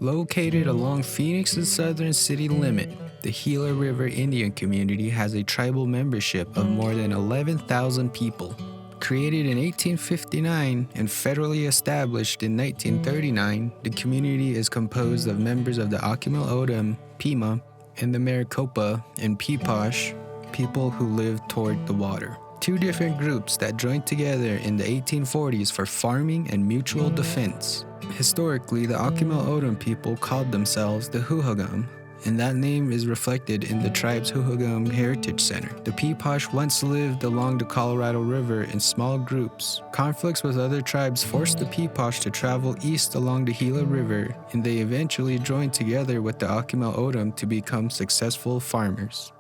Located along Phoenix's southern city limit, the Gila River Indian community has a tribal membership of more than 11,000 people. Created in 1859 and federally established in 1939, the community is composed of members of the Akimel Odom, Pima, and the Maricopa and Peepash people who live toward the water. Two different groups that joined together in the 1840s for farming and mutual defense. Historically, the Akimel Odom people called themselves the Huhagam, and that name is reflected in the tribe's Huhagam Heritage Center. The Peepash once lived along the Colorado River in small groups. Conflicts with other tribes forced the Peepash to travel east along the Gila River, and they eventually joined together with the Akimel Odom to become successful farmers.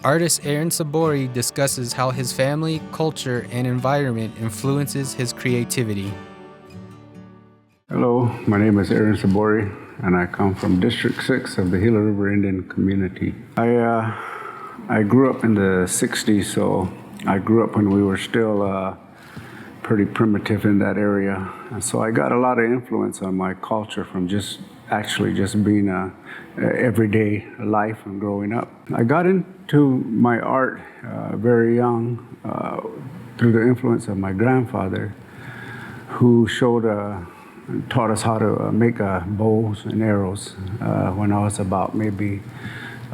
Artist Aaron Sabori discusses how his family, culture, and environment influences his creativity. Hello, my name is Aaron Sabori, and I come from District 6 of the Gila River Indian community. I grew up in the 60s, so I grew up when we were still pretty primitive in that area. And so I got a lot of influence on my culture from just being a everyday life and growing up. I got into my art very young through the influence of my grandfather, who taught us how to make bows and arrows when I was about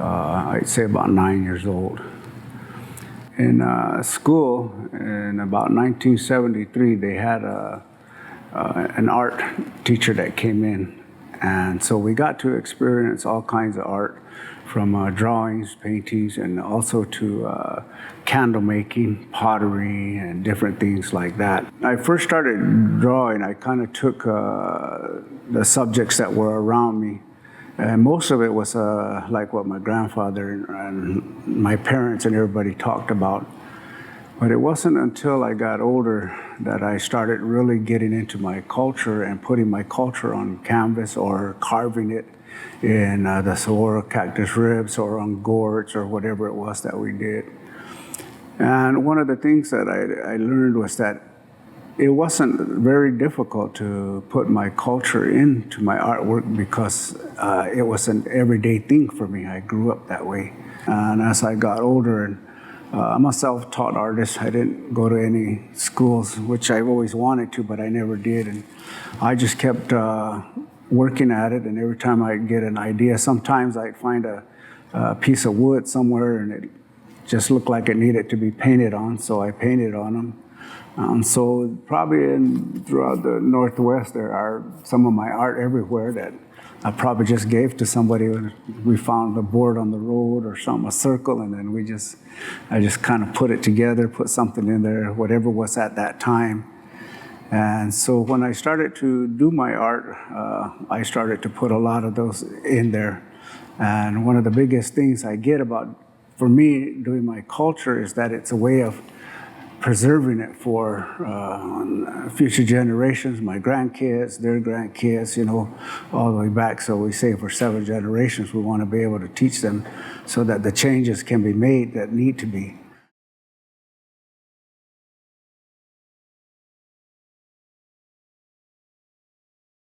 I'd say about 9 years old. In school, in about 1973, they had an art teacher that came in. And so we got to experience all kinds of art, from drawings, paintings, and also to candle making, pottery, and different things like that. I first started drawing, I kind of took the subjects that were around me, and most of it was like what my grandfather and my parents and everybody talked about. But it wasn't until I got older that I started really getting into my culture and putting my culture on canvas or carving it in the saguaro cactus ribs or on gourds or whatever it was that we did. And one of the things that I learned was that it wasn't very difficult to put my culture into my artwork because it was an everyday thing for me. I grew up that way. And as I got older, and I'm a self-taught artist. I didn't go to any schools, which I've always wanted to, but I never did. And I just kept working at it, and every time I'd get an idea, sometimes I'd find a piece of wood somewhere, and it just looked like it needed to be painted on, so I painted on them. So probably throughout the Northwest, there are some of my art everywhere that I probably just gave to somebody when we found a board on the road or something, a circle, and then I just kind of put it together, put something in there, whatever was at that time. And so when I started to do my art, I started to put a lot of those in there. And one of the biggest things I get for me, doing my culture is that it's a way of preserving it for future generations, my grandkids, their grandkids, all the way back. So we say for 7 generations, we want to be able to teach them so that the changes can be made that need to be.